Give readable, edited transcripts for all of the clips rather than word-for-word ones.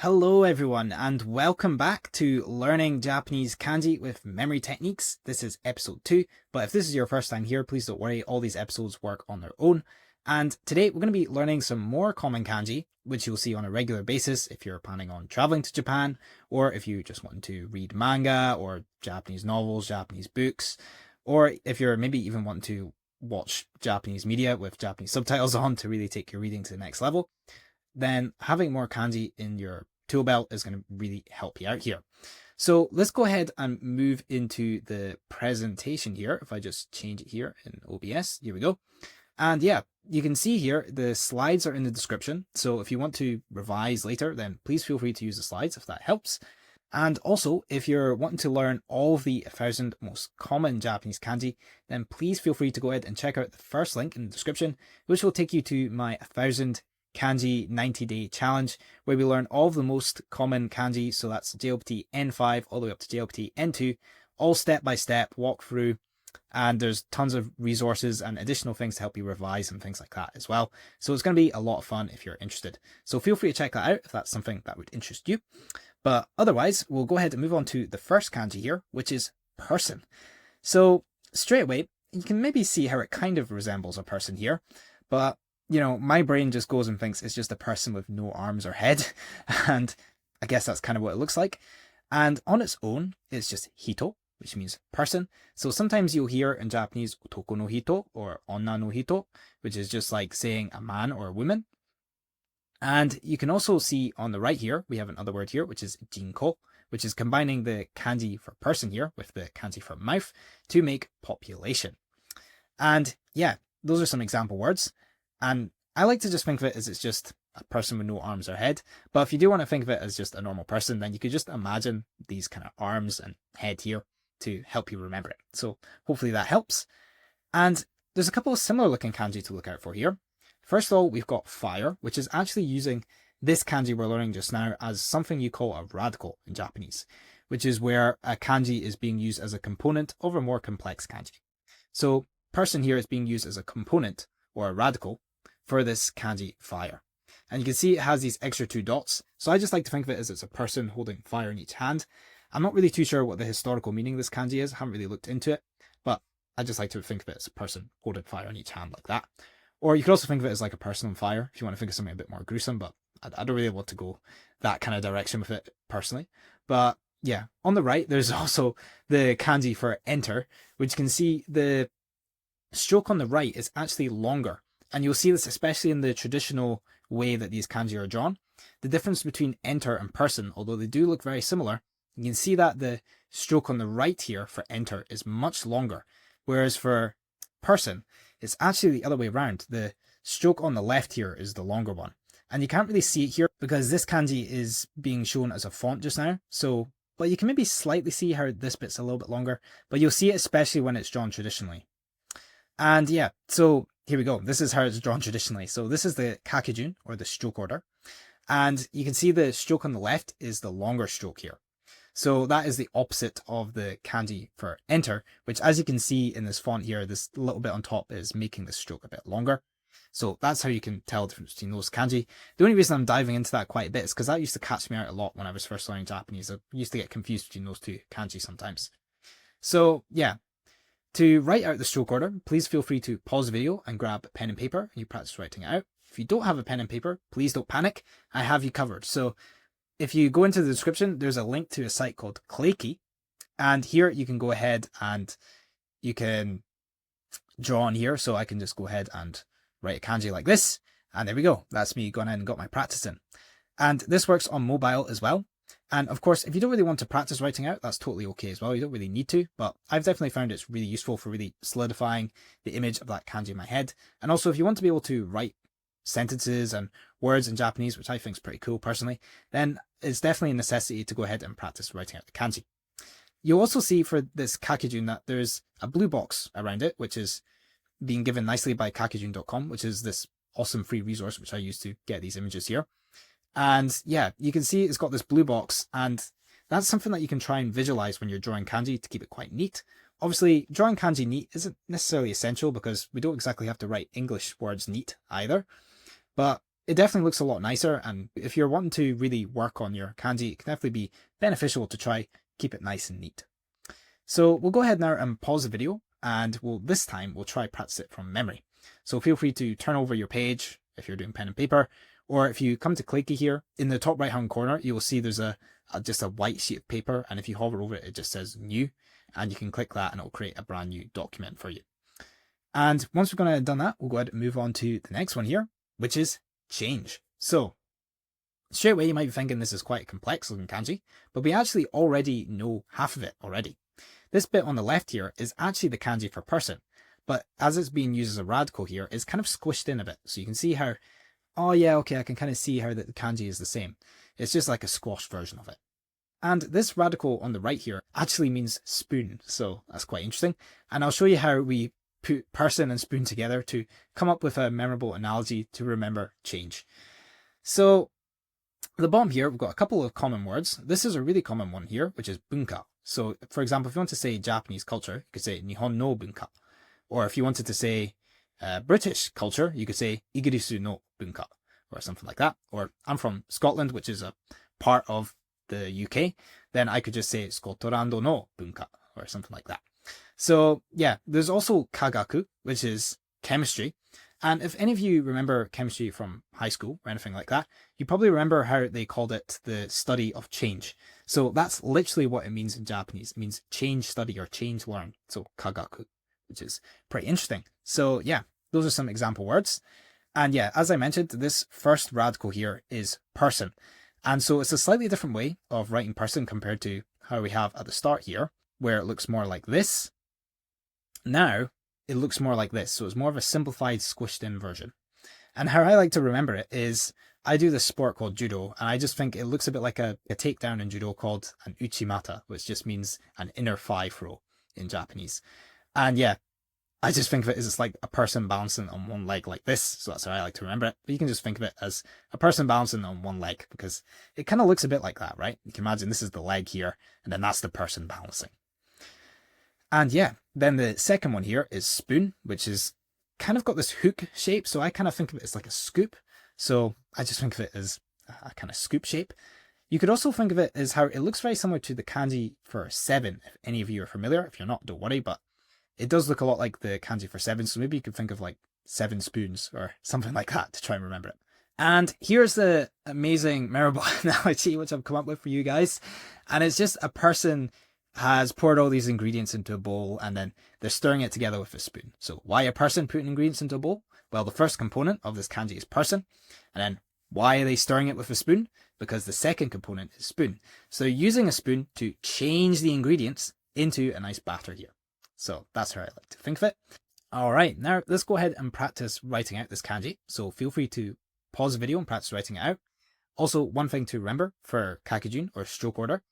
Hello everyone and welcome back to Learning Japanese Kanji with Memory Techniques. This is episode 2, but if this is your first time here, please don't worry, all these episodes work on their own. And today we're going to be learning some more common kanji, which you'll see on a regular basis if you're planning on traveling to Japan, or if you just want to read manga or Japanese novels, Japanese books, or if you're maybe even wanting to watch Japanese media with Japanese subtitles on to really take your reading to the next level. Then having more kanji in your tool belt is going to really help you out here. So let's go ahead and move into the presentation here. If I just change it here in OBS, here we go. And yeah, you can see here the slides are in the description. So if you want to revise later, then please feel free to use the slides if that helps. And also, if you're wanting to learn all of the 1,000 most common Japanese kanji, then please feel free to go ahead and check out the first link in the description, which will take you to my 1,000 Kanji 90-day challenge, where we learn all of the most common kanji. So that's JLPT N5 all the way up to JLPT N2, all step by step walk through. And there's tons of resources and additional things to help you revise and things like that as well. So it's going to be a lot of fun if you're interested. So feel free to check that out if that's something that would interest you. But otherwise, we'll go ahead and move on to the first kanji here, which is person. So straight away, you can maybe see how it kind of resembles a person here, but you know, my brain just goes and thinks it's just a person with no arms or head. And I guess that's kind of what it looks like. And on its own, it's just hito, which means person. So sometimes you'll hear in Japanese, otoko no hito or onna no hito, which is just like saying a man or a woman. And you can also see on the right here, we have another word here, which is jinko, which is combining the kanji for person here with the kanji for mouth to make population. And yeah, those are some example words. And I like to just think of it as it's just a person with no arms or head. But if you do want to think of it as just a normal person, then you could just imagine these kind of arms and head here to help you remember it. So hopefully that helps. And there's a couple of similar looking kanji to look out for here. First of all, we've got fire, which is actually using this kanji we're learning just now as something you call a radical in Japanese, which is where a kanji is being used as a component of a more complex kanji. So person here is being used as a component or a radical for this kanji fire. And you can see it has these extra 2 dots. So I just like to think of it as it's a person holding fire in each hand. I'm not really too sure what the historical meaning of this kanji is. I haven't really looked into it, but I just like to think of it as a person holding fire in each hand like that. Or you could also think of it as like a person on fire if you want to think of something a bit more gruesome, but I don't really want to go that kind of direction with it personally. But yeah, on the right, there's also the kanji for enter, which you can see the stroke on the right is actually longer. And you'll see this especially in the traditional way that these kanji are drawn. The difference between enter and person, although they do look very similar, you can see that the stroke on the right here for enter is much longer. Whereas for person, it's actually the other way around. The stroke on the left here is the longer one. And you can't really see it here because this kanji is being shown as a font just now. But you can maybe slightly see how this bit's a little bit longer, but you'll see it especially when it's drawn traditionally. And yeah, so here we go. This is how it's drawn traditionally. So this is the kakijun, or the stroke order. And you can see the stroke on the left is the longer stroke here. So that is the opposite of the kanji for enter, which as you can see in this font here, this little bit on top is making the stroke a bit longer. So that's how you can tell the difference between those kanji. The only reason I'm diving into that quite a bit is because that used to catch me out a lot when I was first learning Japanese. I used to get confused between those 2 kanji sometimes. So yeah. To write out the stroke order, please feel free to pause the video and grab pen and paper and you practice writing it out. If you don't have a pen and paper, please don't panic. I have you covered. So if you go into the description, there's a link to a site called Clayki. And here you can go ahead and you can draw on here. So I can just go ahead and write a kanji like this. And there we go. That's me going in and got my practice in. And this works on mobile as well. And of course, if you don't really want to practice writing out, that's totally okay as well. You don't really need to, but I've definitely found it's really useful for really solidifying the image of that kanji in my head. And also, if you want to be able to write sentences and words in Japanese, which I think is pretty cool personally, then it's definitely a necessity to go ahead and practice writing out the kanji. You'll also see for this kakijun that there's a blue box around it, which is being given nicely by kakijun.com, which is this awesome free resource, which I use to get these images here. And yeah, you can see it's got this blue box, and that's something that you can try and visualize when you're drawing kanji to keep it quite neat. Obviously, drawing kanji neat isn't necessarily essential because we don't exactly have to write English words neat either. But it definitely looks a lot nicer. And if you're wanting to really work on your kanji, it can definitely be beneficial to try keep it nice and neat. So we'll go ahead now and pause the video, and this time we'll try practice it from memory. So feel free to turn over your page if you're doing pen and paper, or if you come to clicky here, in the top right hand corner, you will see there's just a white sheet of paper, and if you hover over it, it just says new, and you can click that and it'll create a brand new document for you. And once we've gone ahead and done that, we'll go ahead and move on to the next one here, which is change. So straight away, you might be thinking this is quite a complex looking kanji, but we actually already know half of it already. This bit on the left here is actually the kanji for person, but as it's being used as a radical here, it's kind of squished in a bit. So you can see how, oh yeah, okay, I can kind of see how the kanji is the same. It's just like a squashed version of it. And this radical on the right here actually means spoon, so that's quite interesting. And I'll show you how we put person and spoon together to come up with a memorable analogy to remember change. So at the bottom here, we've got a couple of common words. This is a really common one here, which is bunka. So for example, if you want to say Japanese culture, you could say Nihon no bunka. Or if you wanted to say British culture, you could say Igirisu no bunka, or something like that. Or I'm from Scotland, which is a part of the UK, then I could just say Scotland no bunka, or something like that. So yeah, there's also kagaku, which is chemistry. And if any of you remember chemistry from high school or anything like that, you probably remember how they called it the study of change. So that's literally what it means in Japanese. It means change study or change learn. So kagaku, which is pretty interesting. So yeah, those are some example words. And yeah, as I mentioned, this first radical here is person. And so it's a slightly different way of writing person compared to how we have at the start here, where it looks more like this. Now it looks more like this. So it's more of a simplified, squished in version. And how I like to remember it is I do this sport called judo, and I just think it looks a bit like a takedown in judo called an uchimata, which just means an inner thigh throw in Japanese. And yeah, I just think of it as it's like a person balancing on one leg like this. So that's how I like to remember it. But you can just think of it as a person balancing on one leg, because it kind of looks a bit like that, right? You can imagine this is the leg here, and then that's the person balancing. And yeah, then the second one here is spoon, which is kind of got this hook shape. So I kind of think of it as like a scoop. So I just think of it as a kind of scoop shape. You could also think of it as how it looks very similar to the kanji for 7. If any of you are familiar, if you're not, don't worry, but it does look a lot like the kanji for 7. So maybe you could think of like 7 spoons or something like that to try and remember it. And here's the amazing memorable analogy which I've come up with for you guys. And it's just a person has poured all these ingredients into a bowl, and then they're stirring it together with a spoon. So why a person putting ingredients into a bowl? Well, the first component of this kanji is person. And then why are they stirring it with a spoon? Because the second component is spoon. So they're using a spoon to change the ingredients into a nice batter here. So that's how I like to think of it. All right, now let's go ahead and practice writing out this kanji. So feel free to pause the video and practice writing it out. Also, one thing to remember for kakijun or stroke order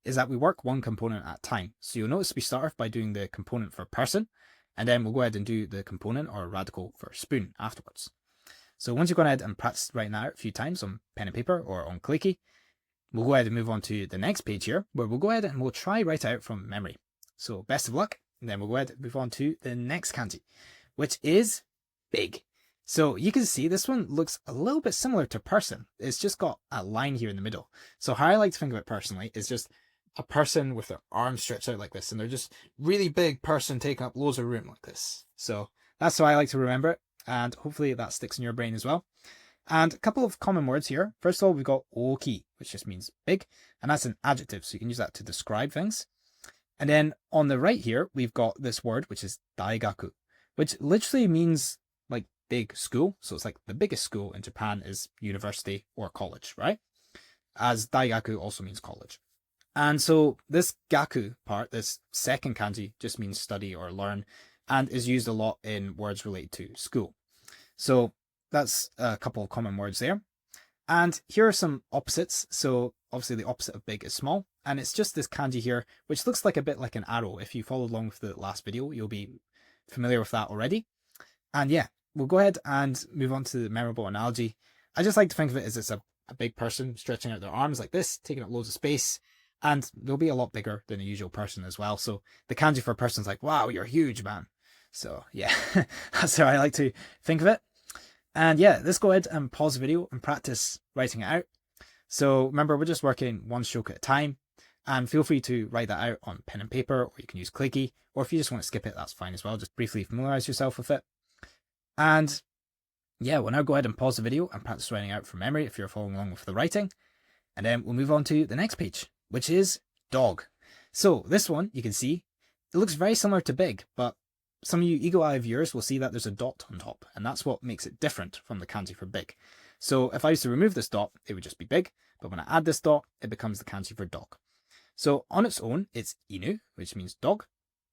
is that we work one component at a time. So you'll notice we start off by doing the component for person, and then we'll go ahead and do the component or radical for spoon afterwards. So once you've gone ahead and practiced writing that out a few times on pen and paper or on clicky, we'll go ahead and move on to the next page here, where we'll go ahead and we'll try write out from memory. So best of luck, and then we'll go ahead and move on to the next kanji, which is big. So you can see this one looks a little bit similar to person. It's just got a line here in the middle. So how I like to think of it personally is just a person with their arms stretched out like this, and they're just really big person taking up loads of room like this. So that's how I like to remember it, and hopefully that sticks in your brain as well. And a couple of common words here. First of all, we've got oki, which just means big, and that's an adjective, so you can use that to describe things. And then on the right here, we've got this word, which is daigaku, which literally means like big school. So it's like the biggest school in Japan is university or college, right? As daigaku also means college. And so this gaku part, this second kanji, just means study or learn, and is used a lot in words related to school. So that's a couple of common words there. And here are some opposites. So obviously the opposite of big is small, and it's just this kanji here, which looks like a bit like an arrow. If you followed along with the last video, you'll be familiar with that already. And yeah, we'll go ahead and move on to the memorable analogy. I just like to think of it as it's a big person stretching out their arms like this, taking up loads of space. And they'll be a lot bigger than a usual person as well. So the kanji for a person's like, wow, you're huge, man. So yeah, that's how I like to think of it. And yeah, let's go ahead and pause the video and practice writing it out. So remember, we're just working one stroke at a time, and feel free to write that out on pen and paper, or you can use Clicky, or if you just want to skip it, that's fine as well. Just briefly familiarize yourself with it. And yeah, we'll now go ahead and pause the video and practice writing out from memory if you're following along with the writing. And then we'll move on to the next page, which is dog. So this one, you can see, it looks very similar to big, but some of you eagle-eye viewers will see that there's a dot on top, and that's what makes it different from the kanji for big. So if I used to remove this dot, it would just be big, but when I add this dot, it becomes the kanji for dog. So on its own, it's inu, which means dog.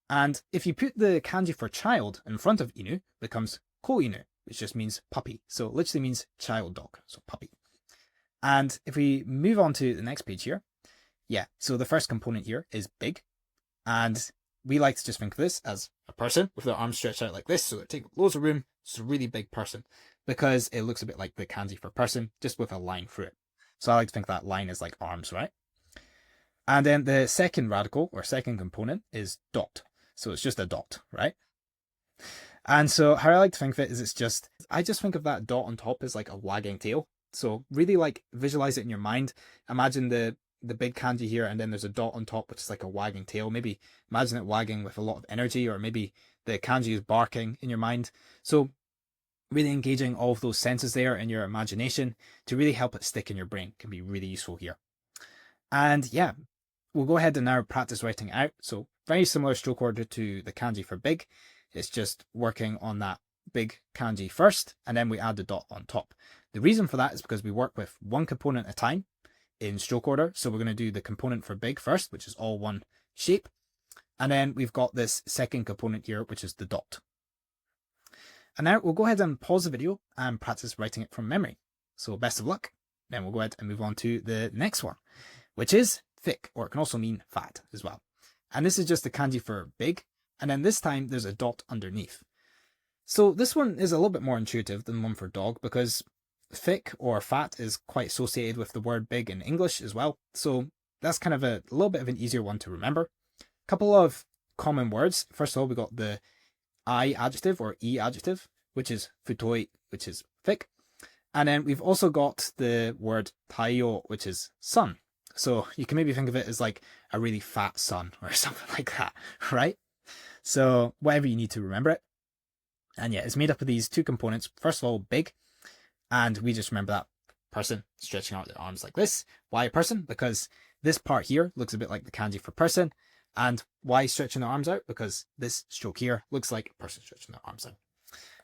And if you put the kanji for child in front of inu, it becomes ko-inu, which just means puppy. So it literally means child dog, so puppy. And if we move on to the next page here, yeah, so the first component here is big. And we like to just think of this as a person with their arms stretched out like this, so they take loads of room. It's a really big person because it looks a bit like the kanji for person, just with a line through it. So I like to think that line is like arms, right? And then the second radical or second component is dot. So it's just a dot, right? And so how I like to think of it is I just think of that dot on top as like a wagging tail. So really like visualize it in your mind. Imagine the big kanji here, and then there's a dot on top, which is like a wagging tail. Maybe imagine it wagging with a lot of energy, or maybe the kanji is barking in your mind. So really engaging all of those senses there in your imagination to really help it stick in your brain can be really useful here. And yeah, we'll go ahead and now practice writing out. So very similar stroke order to the kanji for big. It's just working on that big kanji first, and then we add the dot on top. The reason for that is because we work with one component at a time in stroke order. So we're going to do the component for big first, which is all one shape. And then we've got this second component here, which is the dot. And now we'll go ahead and pause the video and practice writing it from memory. So best of luck. Then we'll go ahead and move on to the next one, which is thick, or it can also mean fat as well. And this is just the kanji for big. And then this time there's a dot underneath. So this one is a little bit more intuitive than one for dog, because thick or fat is quite associated with the word big in English as well. So that's kind of a little bit of an easier one to remember. A couple of common words. First of all, we got the I adjective or E adjective, which is futoi, which is thick. And then we've also got the word taiyo, which is sun. So you can maybe think of it as like a really fat sun or something like that, right? So whatever you need to remember it. And yeah, it's made up of these two components. First of all, big. And we just remember that person stretching out their arms like this. Why a person? Because this part here looks a bit like the kanji for person. And why stretching their arms out? Because this stroke here looks like a person stretching their arms out.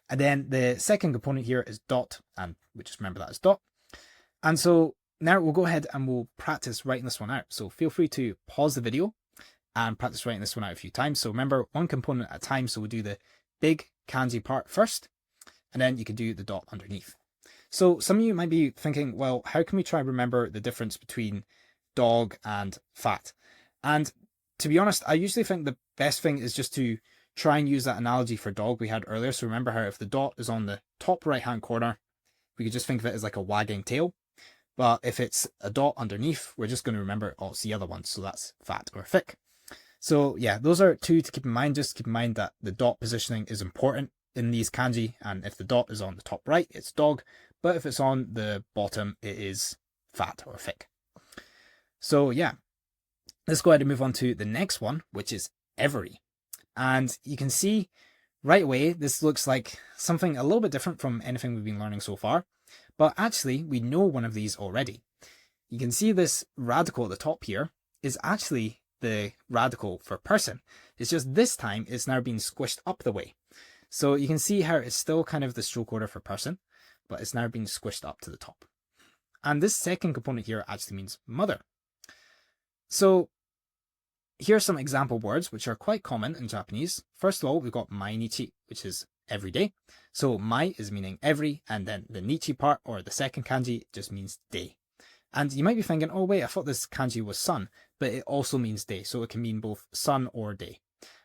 And then the second component here is dot, and we just remember that as dot. And so now we'll go ahead and we'll practice writing this one out. So feel free to pause the video and practice writing this one out a few times. So remember, one component at a time. So we'll do the big kanji part first, and then you can do the dot underneath. So some of you might be thinking, well, how can we try and remember the difference between dog and fat? And to be honest, I usually think the best thing is just to try and use that analogy for dog we had earlier. So remember how if the dot is on the top right hand corner, we could just think of it as like a wagging tail. But if it's a dot underneath, we're just going to remember, oh, it's the other one. So that's fat or thick. So yeah, those are two to keep in mind. Just keep in mind that the dot positioning is important in these kanji. And if the dot is on the top right, it's dog. But if it's on the bottom, it is fat or thick. So yeah, let's go ahead and move on to the next one, which is every. And you can see right away, this looks like something a little bit different from anything we've been learning so far. But actually, we know one of these already. You can see this radical at the top here is actually the radical for person. It's just this time it's now being squished up the way. So you can see how it's still kind of the stroke order for person, but it's now being squished up to the top. And this second component here actually means mother. So here are some example words which are quite common in Japanese. First of all, we've got mainichi, which is every day. So mai is meaning every, and then the nichi part, or the second kanji, just means day. And you might be thinking, oh wait, I thought this kanji was sun, but it also means day. So it can mean both sun or day.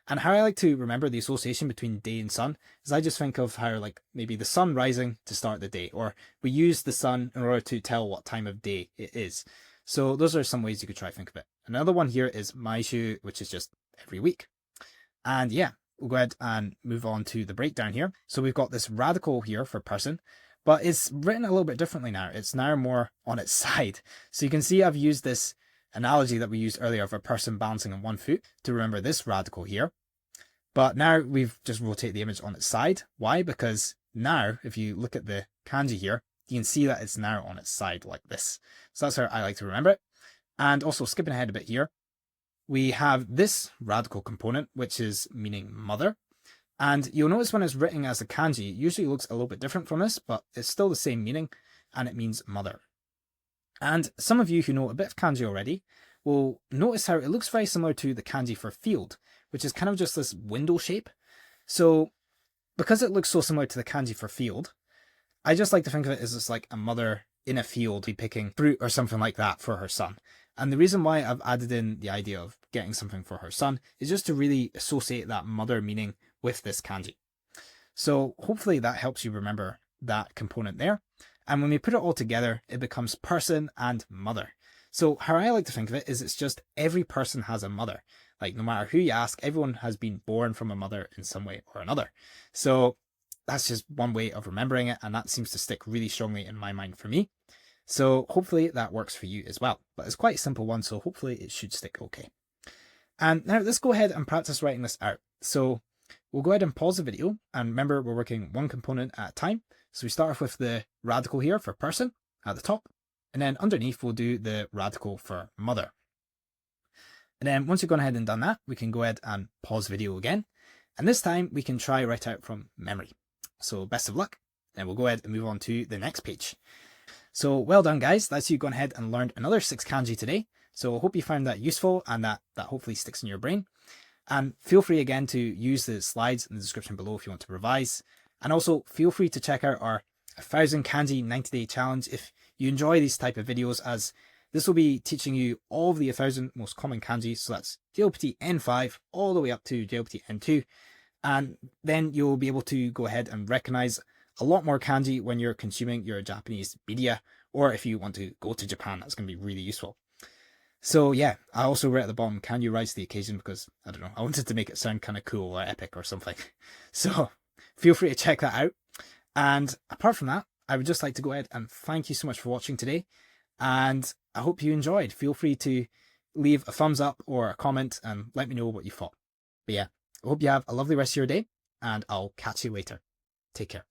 And how I like to remember the association between day and sun is I just think of how like maybe the sun rising to start the day, or we use the sun in order to tell what time of day it is. So those are some ways you could try to think of it. Another one here is maishu, which is just every week. And yeah, we'll go ahead and move on to the breakdown here. So we've got this radical here for person, but it's written a little bit differently now. It's now more on its side. So you can see I've used this analogy that we used earlier of a person balancing on one foot to remember this radical here. But now we've just rotated the image on its side. Why? Because now, if you look at the kanji here, you can see that it's now on its side like this. So that's how I like to remember it. And also skipping ahead a bit here, we have this radical component, which is meaning mother. And you'll notice when it's written as a kanji, it usually looks a little bit different from this, but it's still the same meaning, and it means mother. And some of you who know a bit of kanji already will notice how it looks very similar to the kanji for field, which is kind of just this window shape. So because it looks so similar to the kanji for field, I just like to think of it as just like a mother in a field be picking fruit or something like that for her son. And the reason why I've added in the idea of getting something for her son is just to really associate that mother meaning with this kanji. So hopefully that helps you remember that component there. And when we put it all together, it becomes person and mother. So how I like to think of it is it's just every person has a mother. Like no matter who you ask, everyone has been born from a mother in some way or another. So that's just one way of remembering it, and that seems to stick really strongly in my mind for me. So hopefully that works for you as well. But it's quite a simple one, so hopefully it should stick okay. And now let's go ahead and practice writing this out. So we'll go ahead and pause the video, and remember we're working one component at a time. So we start off with the radical here for person at the top, and then underneath we'll do the radical for mother. And then once you've gone ahead and done that, we can go ahead and pause the video again. And this time we can try write out from memory. So best of luck, and we'll go ahead and move on to the next page. So well done guys, that's you gone ahead and learned another 6 kanji today. So I hope you found that useful and that hopefully sticks in your brain. And feel free again to use the slides in the description below if you want to revise. And also feel free to check out our 1000 kanji 90-day challenge if you enjoy these type of videos, as this will be teaching you all of the 1000 most common kanji. So that's JLPT N5 all the way up to JLPT N2. And then you'll be able to go ahead and recognize a lot more kanji when you're consuming your Japanese media, or if you want to go to Japan, that's going to be really useful. So yeah, I also wrote at the bottom, can you rise to the occasion? Because I don't know, I wanted to make it sound kind of cool or epic or something. So feel free to check that out. And apart from that, I would just like to go ahead and thank you so much for watching today. And I hope you enjoyed. Feel free to leave a thumbs up or a comment and let me know what you thought. But yeah, I hope you have a lovely rest of your day, and I'll catch you later. Take care.